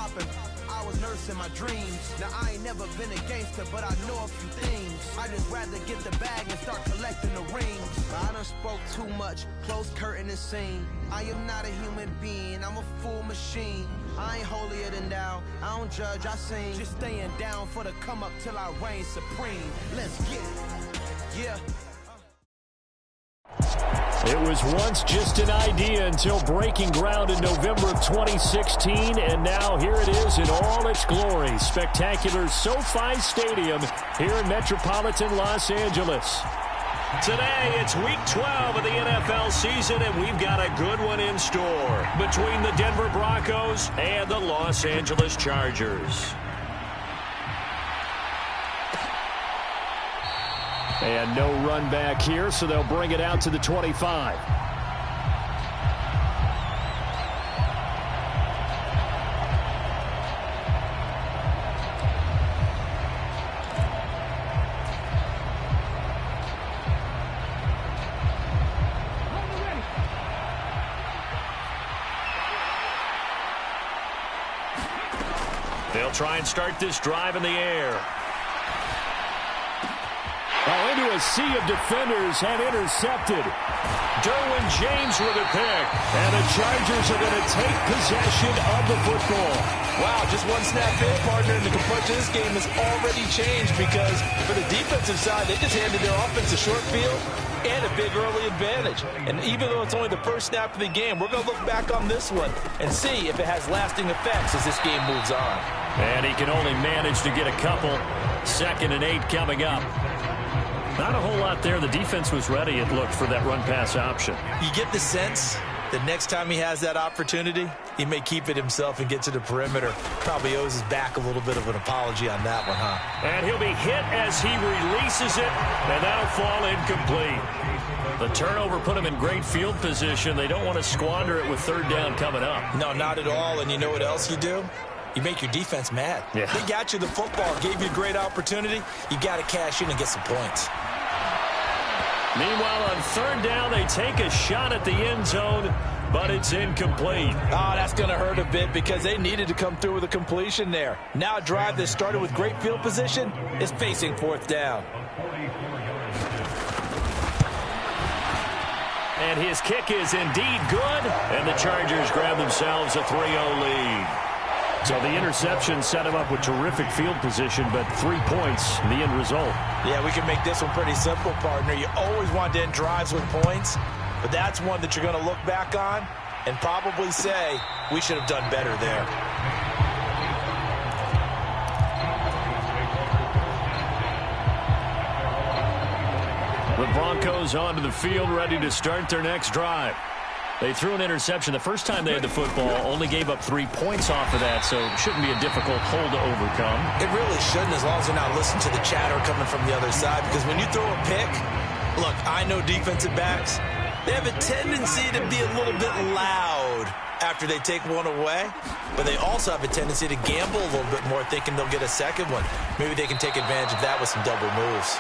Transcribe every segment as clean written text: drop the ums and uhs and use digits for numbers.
popping. I was nursing my dreams. Now I ain't never been a gangster, but I know a few things. I just rather get the bag and start collecting the rings. I done spoke too much, close curtain and scene. I am not a human being, I'm a full machine. I ain't holier than thou, I don't judge, I sing. Just staying down for the come up till I reign supreme. Let's get it, yeah. It was once just an idea until breaking ground in November of 2016, and now here it is in all its glory. Spectacular SoFi Stadium here in metropolitan Los Angeles. Today, it's Week 12 of the NFL season, and we've got a good one in store between the Denver Broncos and the Los Angeles Chargers. And no run back here, so they'll bring it out to the 25. They'll try and start this drive in the air. Into a sea of defenders and intercepted. Derwin James with a pick. And the Chargers are going to take possession of the football. Wow, just one snap in, partner, and the complexion of this game has already changed because for the defensive side, they just handed their offense a short field and a big early advantage. And even though it's only the first snap of the game, we're going to look back on this one and see if it has lasting effects as this game moves on. And he can only manage to get a couple. 2nd and 8 coming up. Not a whole lot there. The defense was ready, it looked, for that run-pass option. You get the sense that next time he has that opportunity, he may keep it himself and get to the perimeter. Probably owes his back a little bit of an apology on that one, huh? And he'll be hit as he releases it, and that'll fall incomplete. The turnover put him in great field position. They don't want to squander it with 3rd down coming up. No, not at all. And you know what else you do? You make your defense mad. Yeah. They got you the football, gave you a great opportunity. You got to cash in and get some points. Meanwhile, on 3rd down, they take a shot at the end zone, but it's incomplete. Oh, that's going to hurt a bit because they needed to come through with a completion there. Now a drive that started with great field position is facing 4th down. And his kick is indeed good, and the Chargers grab themselves a 3-0 lead. So the interception set him up with terrific field position, but 3 points in the end result. Yeah, we can make this one pretty simple, partner. You always want to end drives with points, but that's one that you're going to look back on and probably say, we should have done better there. The Broncos onto the field, ready to start their next drive. They threw an interception the first time they had the football, only gave up 3 points off of that, so it shouldn't be a difficult hole to overcome. It really shouldn't, as long as they're not listening to the chatter coming from the other side, because when you throw a pick, look, I know defensive backs, they have a tendency to be a little bit loud after they take one away, but they also have a tendency to gamble a little bit more, thinking they'll get a second one. Maybe they can take advantage of that with some double moves.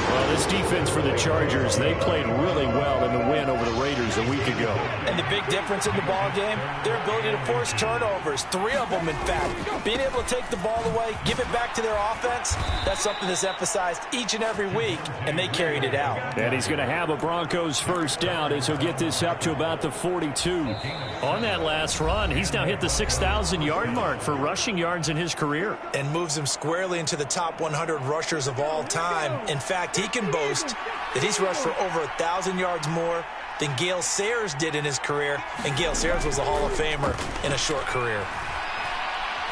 Well, this defense for the Chargers, they played really well in the win over the Raiders a week ago. And the big difference in the ball game, their ability to force turnovers, 3 of them in fact. Being able to take the ball away, give it back to their offense, that's something that's emphasized each and every week, and they carried it out. And he's going to have a Broncos 1st down as he'll get this up to about the 42. On that last run, he's now hit the 6,000-yard mark for rushing yards in his career. And moves him squarely into the top 100 rushers of all time. In fact, he can boast that he's rushed for over 1,000 yards more than Gale Sayers did in his career, and Gale Sayers was a Hall of Famer in a short career.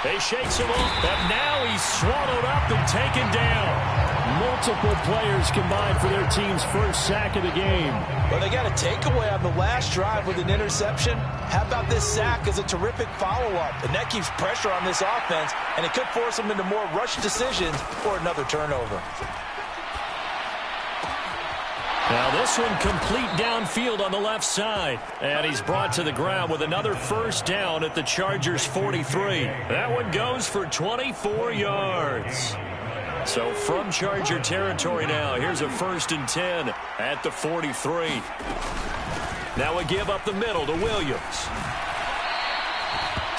They shakes him off, but now he's swallowed up and taken down. Multiple players combined for their team's first sack of the game. Well, they got a takeaway on the last drive with an interception. How about this sack as a terrific follow-up? And that keeps pressure on this offense, and it could force them into more rush decisions or another turnover. Now this one complete downfield on the left side. And he's brought to the ground with another 1st down at the Chargers 43. That one goes for 24 yards. So from Charger territory now, here's a 1st and 10 at the 43. Now a give up the middle to Williams.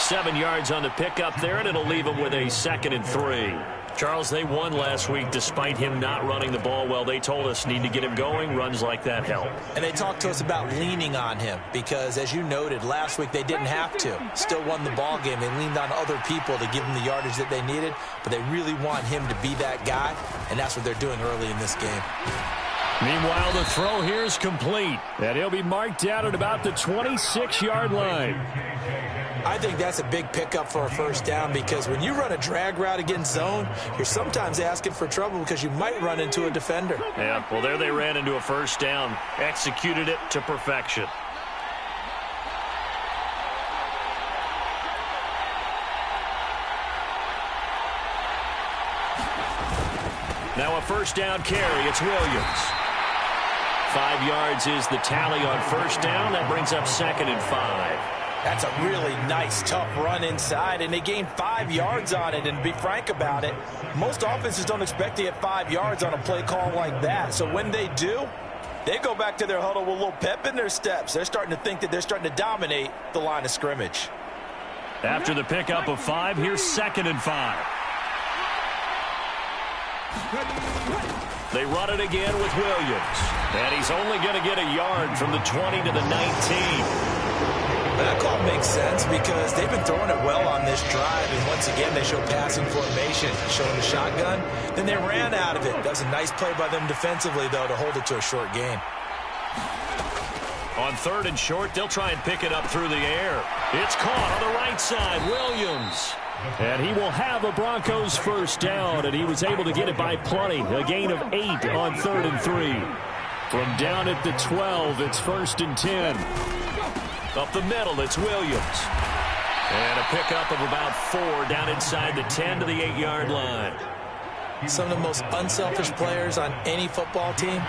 7 yards on the pickup there, and it'll leave them with a 2nd and 3. Charles, they won last week despite him not running the ball well. They told us need to get him going. Runs like that help. And they talked to us about leaning on him because, as you noted, last week they didn't have to. Still won the ball game. They leaned on other people to give them the yardage that they needed, but they really want him to be that guy, and that's what they're doing early in this game. Meanwhile, the throw here is complete, and he'll be marked out at about the 26-yard line. I think that's a big pickup for a first down because when you run a drag route against zone, you're sometimes asking for trouble because you might run into a defender. Yeah, well, there they ran into a first down, executed it to perfection. Now a first down carry. It's Williams. 5 yards is the tally on first down. That brings up 2nd and 5. That's a really nice, tough run inside, and they gained 5 yards on it. And to be frank about it, most offenses don't expect to get 5 yards on a play call like that. So when they do, they go back to their huddle with a little pep in their steps. They're starting to think that they're starting to dominate the line of scrimmage. After the pickup of 5, here's 2nd and 5. They run it again with Williams. And he's only going to get a yard from the 20 to the 19. That call makes sense because they've been throwing it well on this drive, and once again they show passing formation, showing the shotgun. Then they ran out of it. That was a nice play by them defensively, though, to hold it to a short gain. On 3rd and short, they'll try and pick it up through the air. It's caught on the right side, Williams. And he will have a Broncos first down, and he was able to get it by plenty. A gain of 8 on 3rd and 3. From down at the 12, it's 1st and 10. Up the middle, it's Williams. And a pickup of about 4 down inside the 10 to the 8-yard line. Some of the most unselfish players on any football team,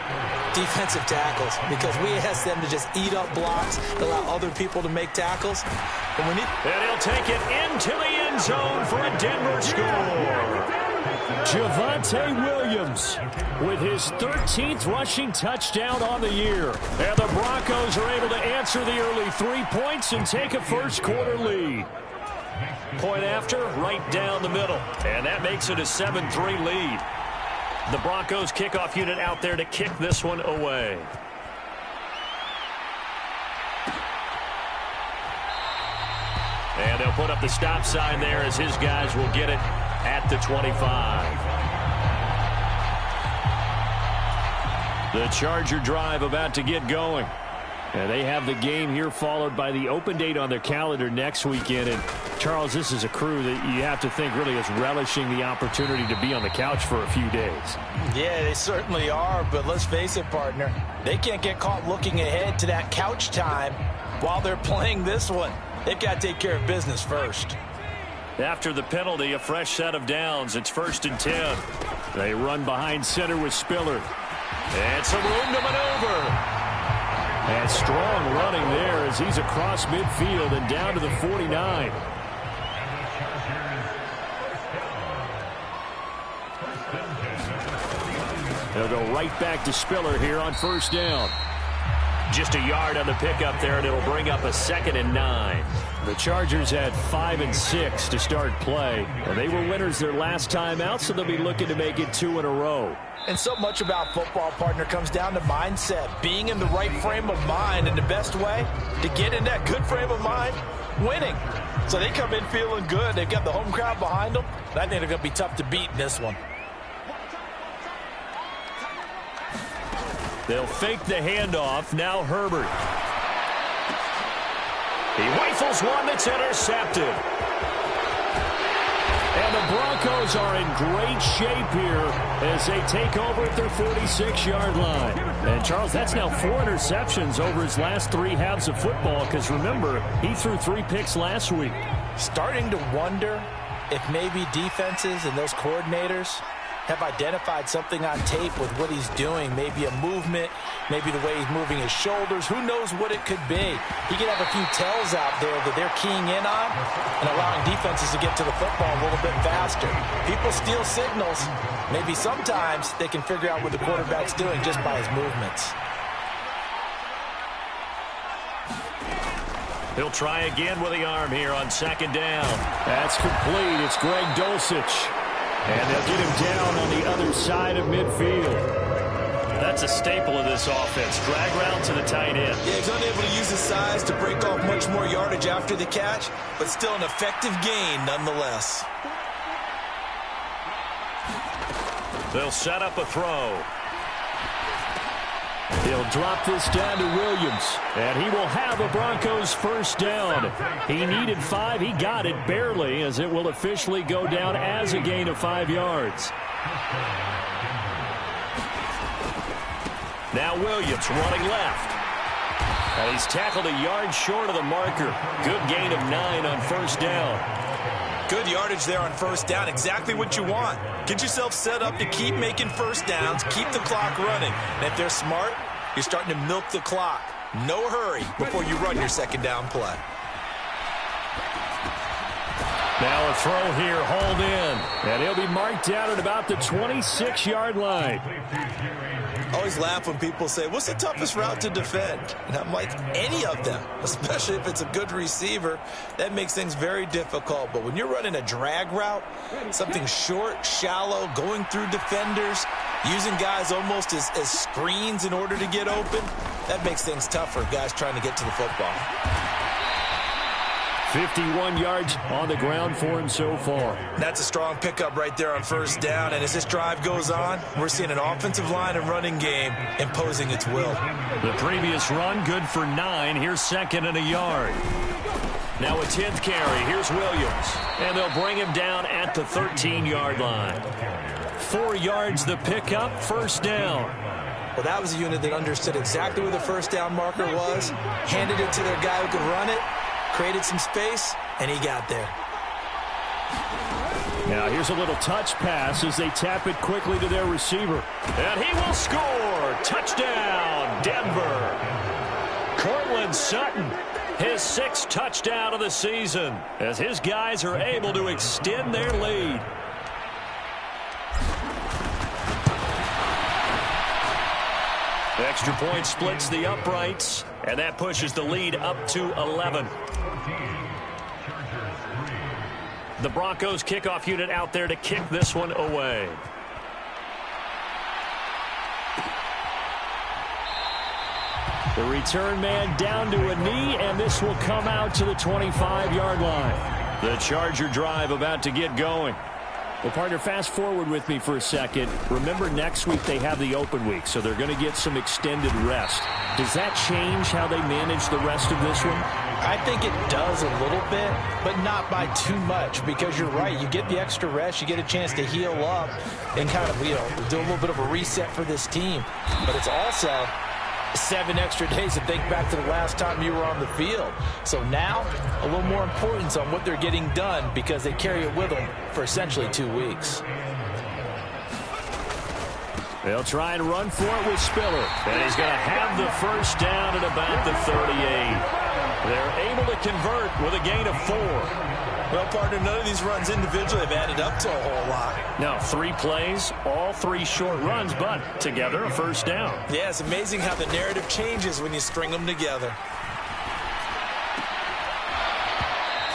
defensive tackles, because we ask them to just eat up blocks, allow other people to make tackles. And he'll take it into the end zone for a Denver score. Javonte Williams with his 13th rushing touchdown on the year. And the Broncos are able to answer the early 3 points and take a first-quarter lead. Point after, right down the middle. And that makes it a 7-3 lead. The Broncos kickoff unit out there to kick this one away. And they'll put up the stop sign there as his guys will get it at the 25. The Charger drive about to get going. And they have the game here followed by the open date on their calendar next weekend. And, Charles, this is a crew that you have to think really is relishing the opportunity to be on the couch for a few days. Yeah, they certainly are. But let's face it, partner, they can't get caught looking ahead to that couch time while they're playing this one. They've got to take care of business first. After the penalty, a fresh set of downs. It's 1st and 10. They run behind center with Spiller. And some room to maneuver. And strong running there as he's across midfield and down to the 49. They'll go right back to Spiller here on 1st down. Just a yard on the pickup there, and it'll bring up a 2nd and 9. The Chargers had 5 and 6 to start play, and they were winners their last time out, so they'll be looking to make it 2 in a row. And so much about football, partner, comes down to mindset, being in the right frame of mind, and the best way to get in that good frame of mind, winning. So they come in feeling good. They've got the home crowd behind them. I think they're going to be tough to beat in this one. They'll fake the handoff. Now Herbert. He rifles one that's intercepted. And the Broncos are in great shape here as they take over at their 46-yard line. And, Charles, that's now 4 interceptions over his last 3 halves of football because, remember, he threw 3 picks last week. Starting to wonder if maybe defenses and those coordinators have identified something on tape with what he's doing. Maybe a movement, maybe the way he's moving his shoulders. Who knows what it could be? He could have a few tells out there that they're keying in on and allowing defenses to get to the football a little bit faster. People steal signals. Maybe sometimes they can figure out what the quarterback's doing just by his movements. He'll try again with the arm here on second down. That's complete. It's Greg Dulcich. And they'll get him down on the other side of midfield. That's a staple of this offense. Drag route to the tight end. Yeah, he's unable to use his size to break off much more yardage after the catch, but still an effective gain nonetheless. They'll set up a throw. He'll drop this down to Williams, and he will have a Broncos first down. He needed 5. He got it barely, as it will officially go down as a gain of 5 yards. Now Williams running left. And he's tackled a yard short of the marker. Good gain of 9 on first down. Good yardage there on first down. Exactly what you want. Get yourself set up to keep making first downs, keep the clock running. And if they're smart, you're starting to milk the clock. No hurry before you run your second down play. Now a throw here, hauled in. And he'll be marked down at about the 26-yard line. I always laugh when people say, what's the toughest route to defend? And I'm like, any of them, especially if it's a good receiver. That makes things very difficult. But when you're running a drag route, something short, shallow, going through defenders, using guys almost as screens in order to get open, that makes things tougher, guys trying to get to the football. 51 yards on the ground for him so far. That's a strong pickup right there on first down. And as this drive goes on, we're seeing an offensive line and running game imposing its will. The previous run, good for 9. Here's second and a yard. Now a 10th carry. Here's Williams. And they'll bring him down at the 13-yard line. 4 yards the pickup, first down. Well, that was a unit that understood exactly where the first down marker was, handed it to their guy who could run it, created some space, and he got there. Now here's a little touch pass as they tap it quickly to their receiver. And he will score. Touchdown, Denver. Cortland Sutton, his 6th touchdown of the season, as his guys are able to extend their lead. The extra point splits the uprights, and that pushes the lead up to 11. The Broncos kickoff unit out there to kick this one away. The return man down to a knee, and this will come out to the 25-yard line. The Charger drive about to get going. Well, partner, fast forward with me for a second. Remember, next week they have the open week, so they're going to get some extended rest. Does that change how they manage the rest of this one? I think it does a little bit, but not by too much, because you're right. You get the extra rest, you get a chance to heal up and kind of, do a little bit of a reset for this team. But it's also 7 extra days to think back to the last time you were on the field. So now, a little more importance on what they're getting done, because they carry it with them for essentially 2 weeks. They'll try and run for it with Spiller. And he's going to have the first down at about the 38. They're able to convert with a gain of 4. Well, partner, none of these runs individually have added up to a whole lot. Now, 3 plays, all 3 short runs, but together a first down. Yeah, it's amazing how the narrative changes when you string them together.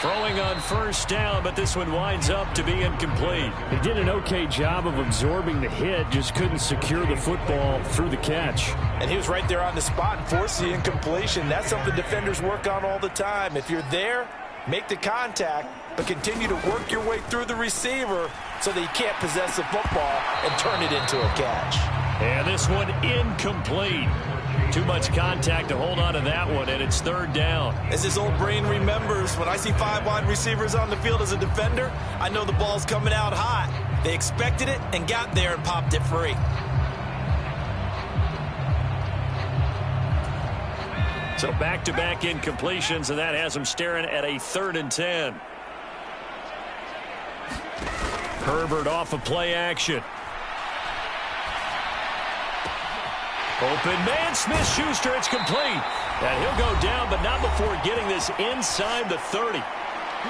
Throwing on first down, but this one winds up to be incomplete. He did an okay job of absorbing the hit, just couldn't secure the football through the catch. And he was right there on the spot and forced the incompletion. That's something defenders work on all the time. If you're there, make the contact, but continue to work your way through the receiver so that you can't possess the football and turn it into a catch. And this one incomplete. Too much contact to hold on to that one, and it's third down. As his old brain remembers, when I see 5 wide receivers on the field as a defender, I know the ball's coming out hot. They expected it and got there and popped it free. So back-to-back incompletions, and that has them staring at a 3rd and 10. Herbert off of play action. Open man, Smith-Schuster, it's complete. And he'll go down, but not before getting this inside the 30.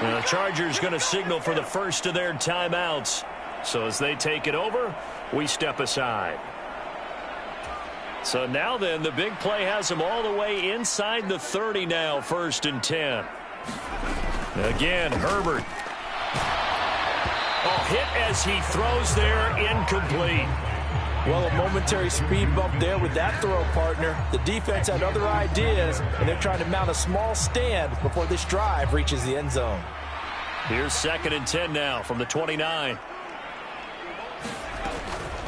And the Chargers going to signal for the first of their timeouts. So as they take it over, we step aside. So now then, the big play has him all the way inside the 30 now, 1st and 10. Again, Herbert. Oh, hit as he throws there, incomplete. Well, a momentary speed bump there with that throw, partner. The defense had other ideas, and they're trying to mount a small stand before this drive reaches the end zone. Here's 2nd and 10 now from the 29.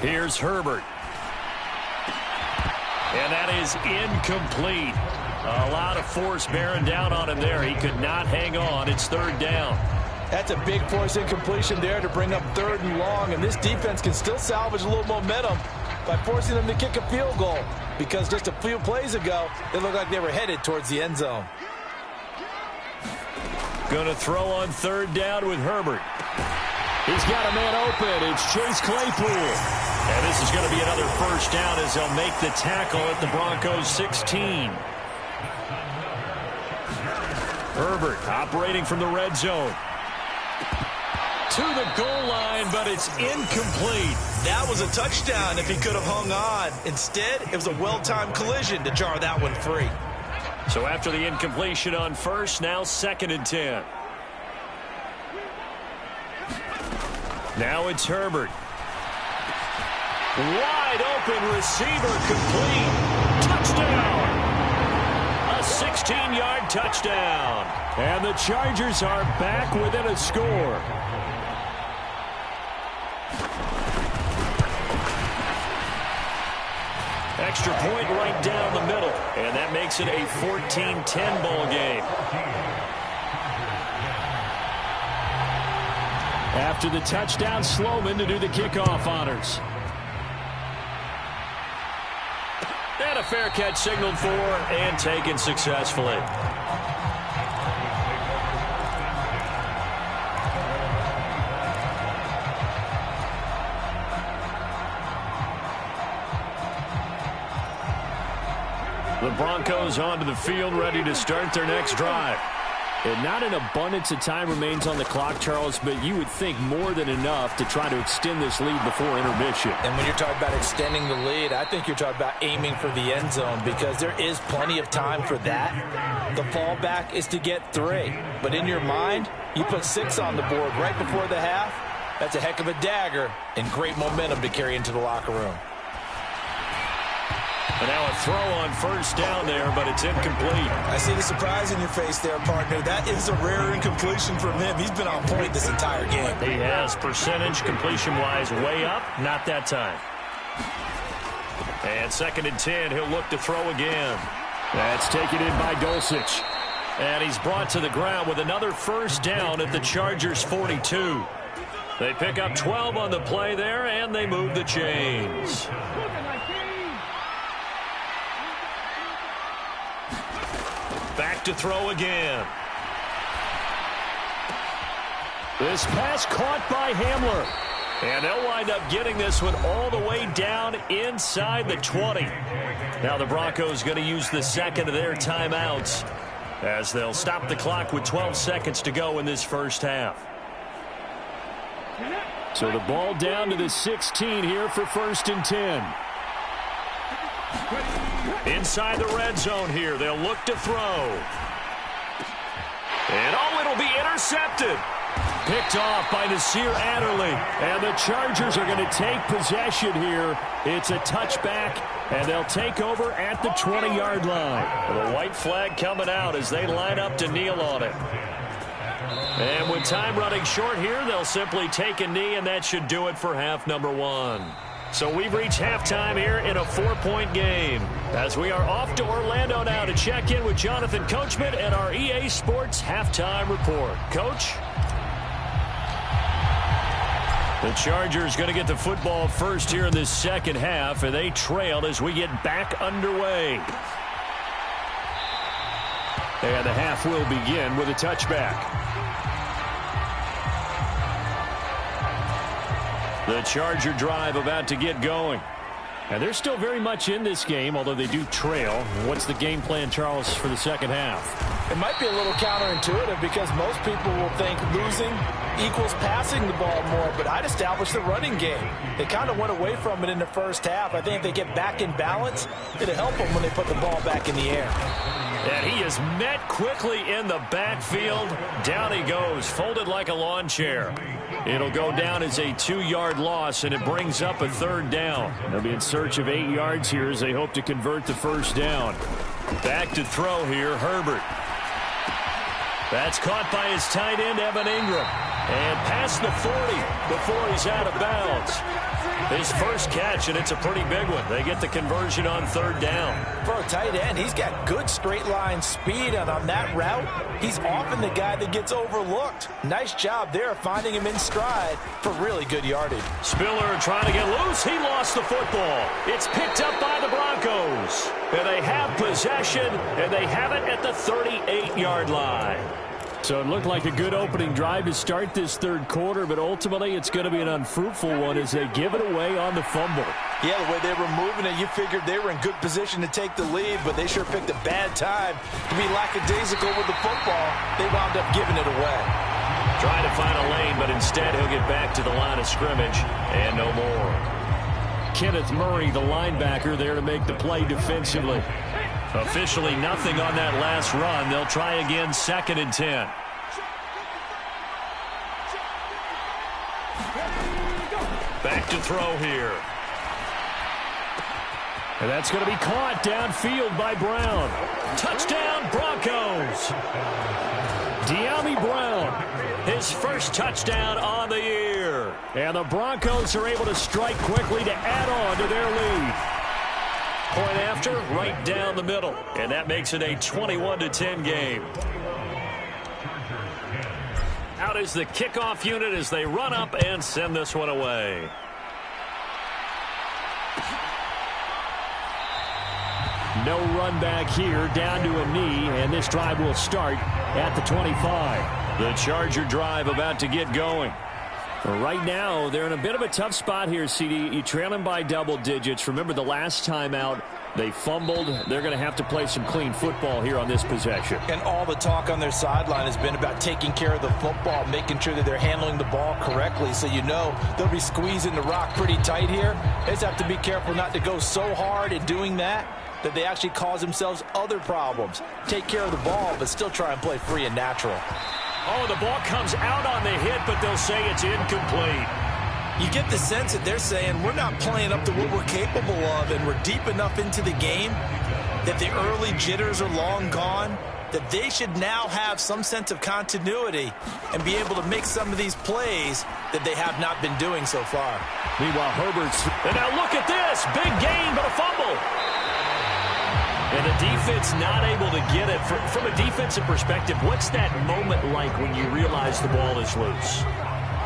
Here's Herbert. And that is incomplete. A lot of force bearing down on him there. He could not hang on. It's 3rd down. That's a big force incompletion there to bring up 3rd and long, and this defense can still salvage a little momentum by forcing them to kick a field goal, because just a few plays ago, it looked like they were headed towards the end zone. Going to throw on 3rd down with Herbert. He's got a man open. It's Chase Claypool. And this is going to be another 1st down as they'll make the tackle at the Broncos 16. Herbert operating from the red zone. To the goal line, but it's incomplete. That was a touchdown if he could have hung on. Instead, it was a well-timed collision to jar that one free. So after the incompletion on 1st, now 2nd and 10. Now it's Herbert. Wide open receiver, complete. Touchdown. A 16-yard touchdown. And the Chargers are back within a score. Extra point right down the middle. And that makes it a 14-10 ball game. After the touchdown, Sloman to do the kickoff honors. And a fair catch signaled for and taken successfully. The Broncos onto the field, ready to start their next drive. And not an abundance of time remains on the clock, Charles, but you would think more than enough to try to extend this lead before intermission. And when you're talking about extending the lead, I think you're talking about aiming for the end zone, because there is plenty of time for that. The fallback is to get 3. But in your mind, you put 6 on the board right before the half. That's a heck of a dagger and great momentum to carry into the locker room. And now a throw on 1st down there, but it's incomplete. I see the surprise in your face there, partner. That is a rare incompletion from him. He's been on point this entire game. He has, percentage completion-wise way up. Not that time. And 2nd and 10, he'll look to throw again. That's taken in by Dulcich. And he's brought to the ground with another 1st down at the Chargers 42. They pick up 12 on the play there, and they move the chains. Back to throw again. This pass caught by Hamler. And they'll wind up getting this one all the way down inside the 20. Now the Broncos going to use the 2nd of their timeouts as they'll stop the clock with 12 seconds to go in this 1st half. So the ball down to the 16 here for 1st and 10. Inside the red zone here, they'll look to throw. And it'll be intercepted. Picked off by Nasir Adderley. And the Chargers are going to take possession here. It's a touchback, and they'll take over at the 20-yard line. The white flag coming out as they line up to kneel on it. And with time running short here, they'll simply take a knee, and that should do it for half number 1. So we've reached halftime here in a 4-point game as we are off to Orlando now to check in with Jonathan Coachman and our EA Sports Halftime Report. Coach? The Chargers going to get the football first here in this 2nd half, and they trail as we get back underway. And the half will begin with a touchback. The Charger drive about to get going. And they're still very much in this game, although they do trail. What's the game plan, Charles, for the second half? It might be a little counterintuitive because most people will think losing equals passing the ball more, but I'd establish the running game. They kind of went away from it in the first half. I think if they get back in balance, it'll help them when they put the ball back in the air. And he is met quickly in the backfield. Down he goes, folded like a lawn chair. It'll go down as a 2-yard loss, and it brings up a third down. They'll be in search of 8 yards here as they hope to convert the first down. Back to throw here, Herbert. That's caught by his tight end, Evan Ingram. And past the 40 before he's out of bounds. His first catch, and it's a pretty big one. They get the conversion on third down. For a tight end, he's got good straight line speed, and on that route, he's often the guy that gets overlooked. Nice job there finding him in stride for really good yardage. Spiller trying to get loose. He lost the football. It's picked up by the Broncos. And they have possession, and they have it at the 38-yard line. So it looked like a good opening drive to start this third quarter, but ultimately it's going to be an unfruitful one as they give it away on the fumble. Yeah, the way they were moving it, you figured they were in good position to take the lead, but they sure picked a bad time to be lackadaisical with the football. They wound up giving it away. Trying to find a lane, but instead he'll get back to the line of scrimmage and no more. Kenneth Murray, the linebacker, there to make the play defensively. Officially nothing on that last run. They'll try again, 2nd and 10. Back to throw here. And that's going to be caught downfield by Brown. Touchdown, Broncos. De'Ami Brown, his first touchdown on the year. And the Broncos are able to strike quickly to add on to their lead. Point after, right down the middle. And that makes it a 21-10 game. Out is the kickoff unit as they run up and send this one away. No run back here, down to a knee, and this drive will start at the 25. The Charger drive about to get going. Right now, they're in a bit of a tough spot here, CD. You trail them by double digits. Remember the last time out, they fumbled. They're going to have to play some clean football here on this possession. And all the talk on their sideline has been about taking care of the football, making sure that they're handling the ball correctly. So you know they'll be squeezing the rock pretty tight here. They just have to be careful not to go so hard in doing that they actually cause themselves other problems. Take care of the ball, but still try and play free and natural. Oh, the ball comes out on the hit, but they'll say it's incomplete. You get the sense that they're saying we're not playing up to what we're capable of, and we're deep enough into the game that the early jitters are long gone, that they should now have some sense of continuity and be able to make some of these plays that they have not been doing so far. Meanwhile, Herbert's... And now look at this. Big gain, but a fumble. And the defense not able to get it. From a defensive perspective, what's that moment like when you realize the ball is loose?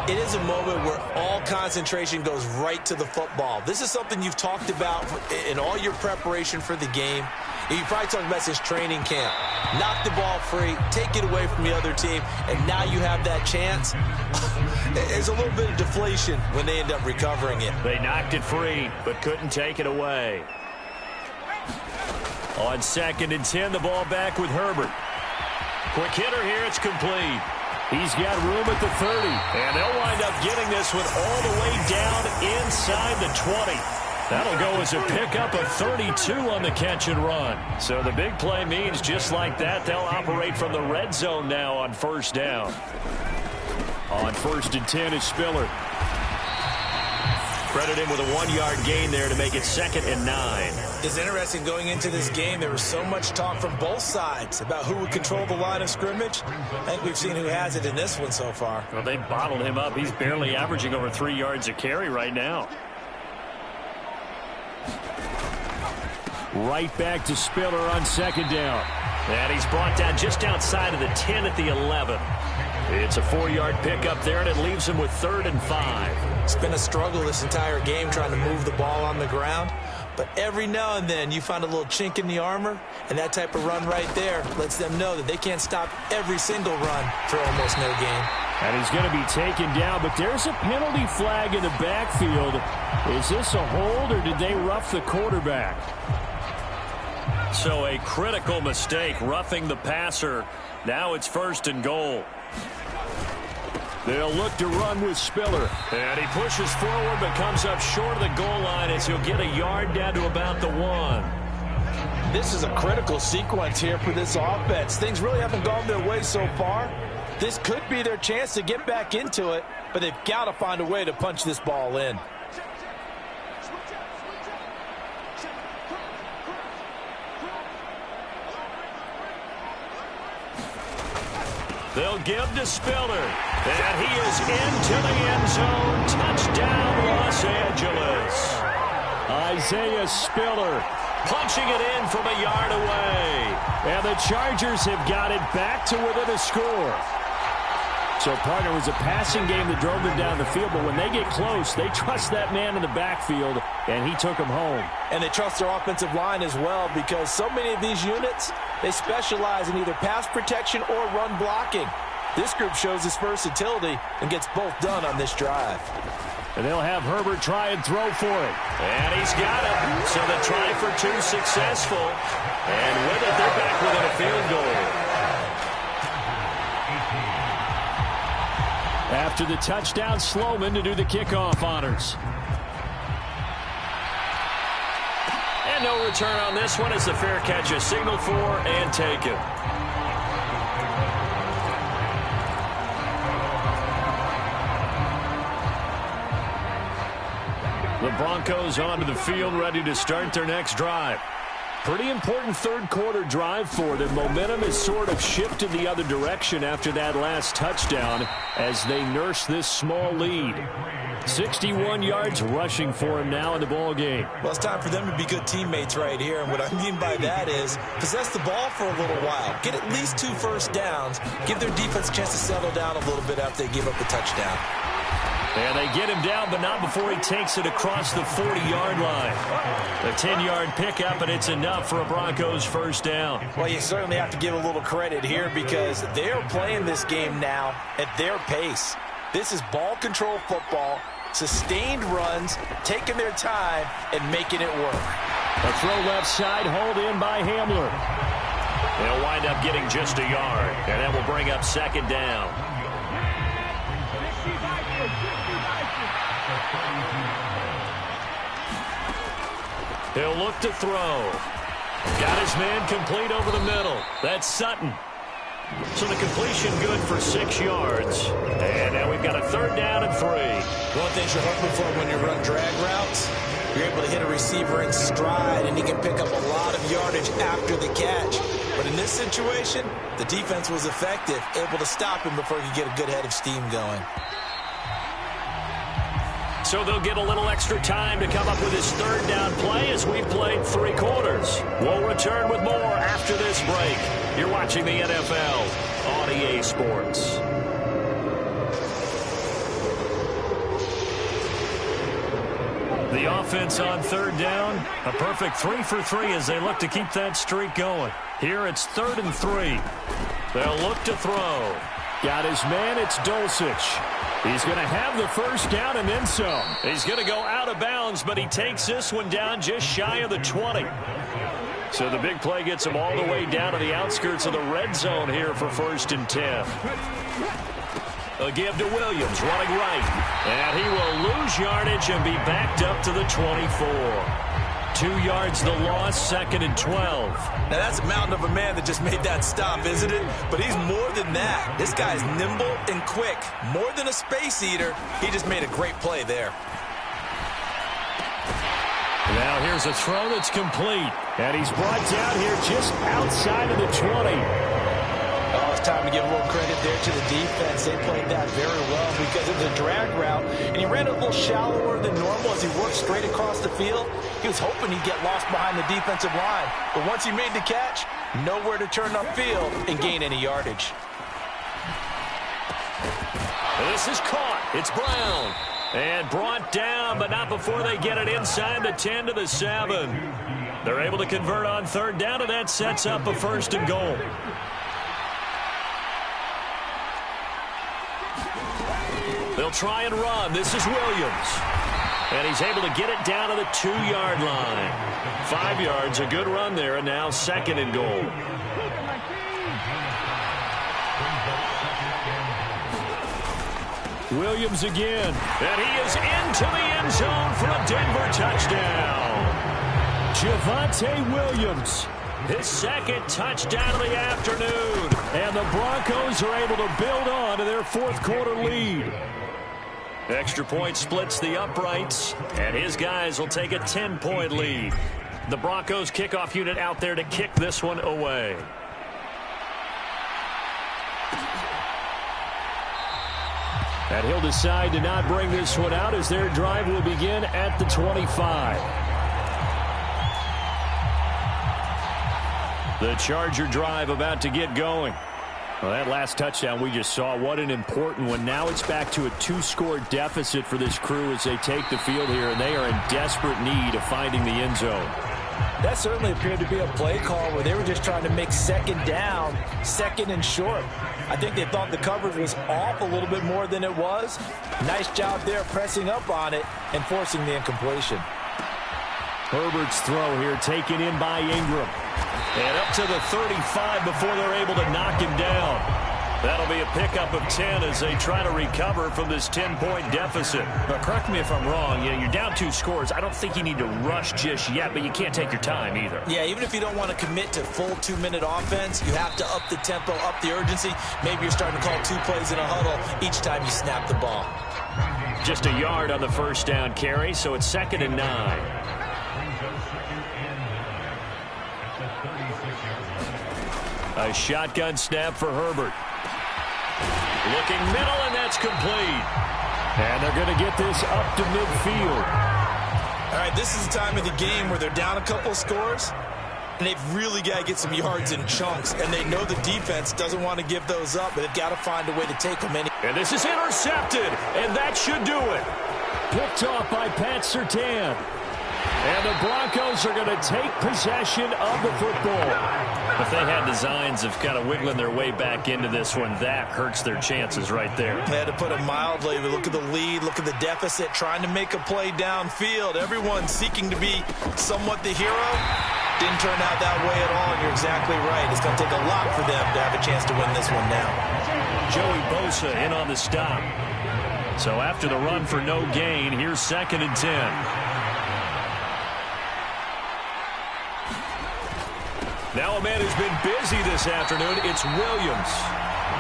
It is a moment where all concentration goes right to the football. This is something you've talked about in all your preparation for the game. You probably talked about since training camp. Knock the ball free, take it away from the other team, and now you have that chance. There's a little bit of deflation when they end up recovering it. They knocked it free, but couldn't take it away. On 2nd and 10, the ball back with Herbert. Quick hitter here, it's complete. He's got room at the 30, and they'll wind up getting this one all the way down inside the 20. That'll go as a pickup of 32 on the catch and run. So the big play means just like that, they'll operate from the red zone now on first down. On 1st and 10 is Spiller. Credit him with a 1-yard gain there to make it 2nd and 9. It's interesting going into this game. There was so much talk from both sides about who would control the line of scrimmage. I think we've seen who has it in this one so far. Well, they bottled him up. He's barely averaging over 3 yards a carry right now. Right back to Spiller on 2nd down. And he's brought down just outside of the 10 at the 11. It's a 4-yard pickup there, and it leaves him with 3rd and 5. It's been a struggle this entire game trying to move the ball on the ground. But every now and then you find a little chink in the armor, and that type of run right there lets them know that they can't stop every single run for almost no gain. And he's going to be taken down, but there's a penalty flag in the backfield. Is this a hold, or did they rough the quarterback? So a critical mistake, roughing the passer. Now it's 1st and goal. They'll look to run with Spiller. And he pushes forward but comes up short of the goal line as he'll get a yard down to about the 1. This is a critical sequence here for this offense. Things really haven't gone their way so far. This could be their chance to get back into it, but they've got to find a way to punch this ball in. They'll give to Spiller. And he is into the end zone. Touchdown, Los Angeles. Isaiah Spiller punching it in from a yard away. And the Chargers have got it back to within a score. So, partner, it was a passing game that drove them down the field, but when they get close, they trust that man in the backfield, and he took them home. And they trust their offensive line as well, because so many of these units, they specialize in either pass protection or run blocking. This group shows its versatility and gets both done on this drive. And they'll have Herbert try and throw for it. And he's got it. So the try for 2 successful. And with it, they're back within a field goal. After the touchdown, Sloman to do the kickoff honors. And no return on this one as the fair catch is signaled for and taken. The Broncos onto the field, ready to start their next drive. Pretty important third-quarter drive for them. Momentum has sort of shifted the other direction after that last touchdown as they nurse this small lead. 61 yards rushing for him now in the ball game. Well, it's time for them to be good teammates right here. And what I mean by that is possess the ball for a little while. Get at least 2 first downs. Give their defense a chance to settle down a little bit after they give up the touchdown. And they get him down, but not before he takes it across the 40-yard line. A 10-yard pickup, and it's enough for a Broncos first down. Well, you certainly have to give a little credit here because they're playing this game now at their pace. This is ball control football, sustained runs, taking their time, and making it work. A throw left side, hauled in by Hamler. They'll wind up getting just a yard, and that will bring up 2nd down. He'll look to throw. Got his man complete over the middle. That's Sutton. So the completion good for 6 yards. And now we've got a 3rd down and 3. One of the things you're hoping for when you run drag routes, you're able to hit a receiver in stride, and he can pick up a lot of yardage after the catch. But in this situation, the defense was effective, able to stop him before he could get a good head of steam going. So they'll get a little extra time to come up with his 3rd down play as we've played 3 quarters. We'll return with more after this break. You're watching the NFL on EA Sports. The offense on 3rd down, a perfect 3 for 3 as they look to keep that streak going. Here it's 3rd and 3. They'll look to throw. Got his man, it's Dulcich. He's going to have the first down and then some. He's going to go out of bounds, but he takes this one down just shy of the 20. So the big play gets him all the way down to the outskirts of the red zone here for 1st and 10. A give to Williams, running right. And he will lose yardage and be backed up to the 24. 2 yards the loss, 2nd and 12. Now that's a mountain of a man that just made that stop, isn't it? But he's more than that. This guy's nimble and quick. More than a space eater, he just made a great play there. Now here's a throw that's complete. And he's brought down here just outside of the 20. Oh, it's time to give a little credit there to the defense. They played that very well because it was a drag route, and he ran a little shallower than normal as he worked straight across the field. He was hoping he'd get lost behind the defensive line, but once he made the catch, nowhere to turn upfield and gain any yardage. This is caught. It's Brown. And brought down, but not before they get it inside the 10 to the 7. They're able to convert on 3rd down, and that sets up a 1st and goal. They'll try and run. This is Williams. And he's able to get it down to the 2-yard line. 5 yards, a good run there, and now 2nd and goal. Williams again. And he is into the end zone for a Denver touchdown. Javonte Williams, his 2nd touchdown of the afternoon. And the Broncos are able to build on to their 4th quarter lead. Extra point splits the uprights, and his guys will take a 10-point lead. The Broncos kickoff unit out there to kick this one away. And he'll decide to not bring this one out as their drive will begin at the 25. The Charger drive about to get going. Well, that last touchdown we just saw, what an important one. Now it's back to a 2-score deficit for this crew as they take the field here, and they are in desperate need of finding the end zone. That certainly appeared to be a play call where they were just trying to make 2nd down, 2nd and short. I think they thought the coverage was off a little bit more than it was. Nice job there pressing up on it and forcing the incompletion. Herbert's throw here taken in by Ingram. And up to the 35 before they're able to knock him down. That'll be a pickup of 10 as they try to recover from this 10-point deficit. But correct me if I'm wrong. You're down 2 scores. I don't think you need to rush just yet, but you can't take your time either. Yeah, even if you don't want to commit to full 2-minute offense, you have to up the tempo, up the urgency. Maybe you're starting to call 2 plays in a huddle each time you snap the ball. Just a yard on the first down carry, so it's 2nd and 9. A shotgun snap for Herbert. Looking middle, and that's complete. And they're going to get this up to midfield. All right, this is the time of the game where they're down a couple scores, and they've really got to get some yards in chunks, and they know the defense doesn't want to give those up, but they've got to find a way to take them in. And this is intercepted, and that should do it. Picked off by Pat Surtain. And the Broncos are going to take possession of the football. If they had designs of kind of wiggling their way back into this one, that hurts their chances right there. They had to put it mildly. Look at the lead, look at the deficit, trying to make a play downfield. Everyone seeking to be somewhat the hero. Didn't turn out that way at all, and you're exactly right. It's going to take a lot for them to have a chance to win this one now. Joey Bosa in on the stop. So after the run for no gain, here's 2nd and 10. Now a man who's been busy this afternoon, it's Williams.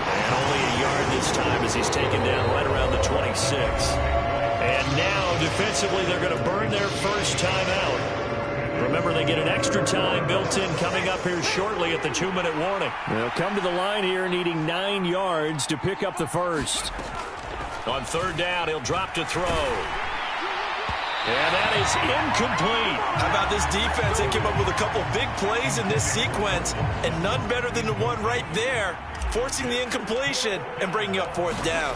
And only a yard this time as he's taken down right around the 26. And now defensively they're going to burn their first time out. Remember, they get an extra time built in coming up here shortly at the 2-minute warning. They'll come to the line here needing 9 yards to pick up the first. On 3rd down, he'll drop to throw. And that is incomplete. How about this defense? They came up with a couple big plays in this sequence, and none better than the one right there, forcing the incompletion and bringing up 4th down.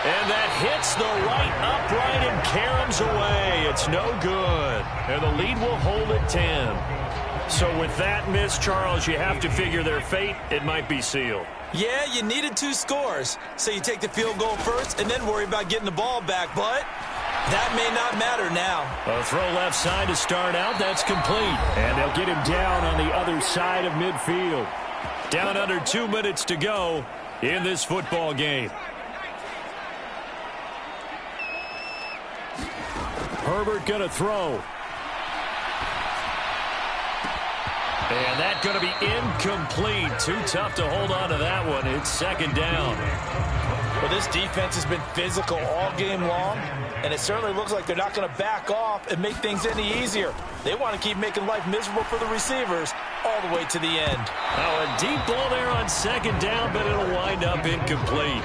And that hits the right upright and caroms away. It's no good. And the lead will hold at 10. So with that miss, Charles, you have to figure their fate. It might be sealed. Yeah, you needed 2 scores, so you take the field goal first and then worry about getting the ball back, but that may not matter now. A throw left side to start out. That's complete. And they'll get him down on the other side of midfield. Down under 2 minutes to go in this football game. Herbert going to throw. And that's going to be incomplete. Too tough to hold on to that one. It's 2nd down. Well, this defense has been physical all game long, and it certainly looks like they're not going to back off and make things any easier. They want to keep making life miserable for the receivers all the way to the end. Oh, a deep ball there on 2nd down, but it'll wind up incomplete.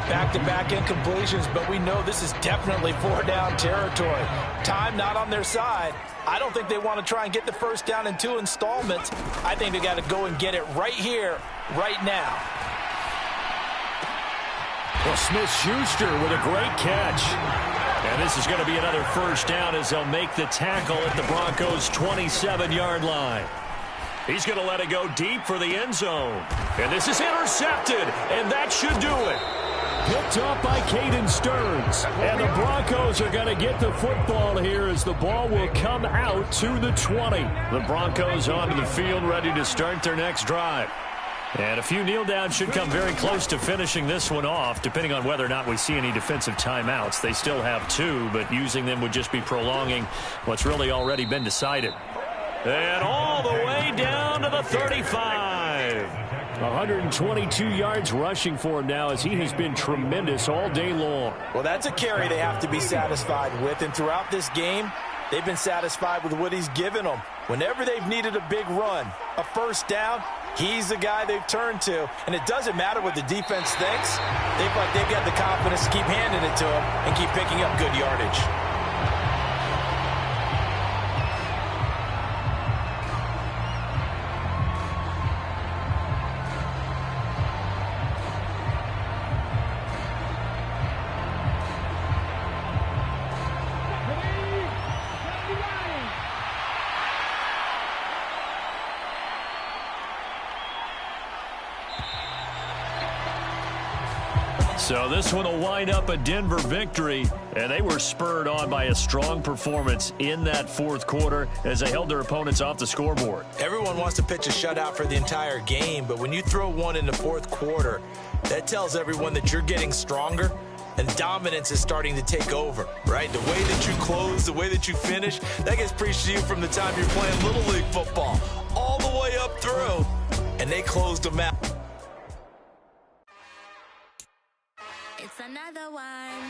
Back-to-back incompletions, but we know this is definitely 4-down territory. Time not on their side. I don't think they want to try and get the first down in 2 installments. I think they got to go and get it right here, right now. Well, Smith-Schuster with a great catch. And this is going to be another first down as they'll make the tackle at the Broncos' 27-yard line. He's going to let it go deep for the end zone. And this is intercepted, and that should do it. Picked up by Caden Stearns. And the Broncos are going to get the football here as the ball will come out to the 20. The Broncos onto the field, ready to start their next drive. And a few kneel downs should come very close to finishing this one off, depending on whether or not we see any defensive timeouts. They still have 2, but using them would just be prolonging what's really already been decided. And all the way down to the 35. 122 yards rushing for him now as he has been tremendous all day long. Well, that's a carry they have to be satisfied with. And throughout this game, they've been satisfied with what he's given them. Whenever they've needed a big run, a first down, he's the guy they've turned to. And it doesn't matter what the defense thinks. They've got the confidence to keep handing it to him and keep picking up good yardage. So this one will wind up a Denver victory, and they were spurred on by a strong performance in that fourth quarter as they held their opponents off the scoreboard. Everyone wants to pitch a shutout for the entire game, but when you throw one in the fourth quarter, that tells everyone that you're getting stronger and dominance is starting to take over, right? The way that you close, the way that you finish, that gets preached to you from the time you're playing Little League football all the way up through, and they closed them out. It's another one.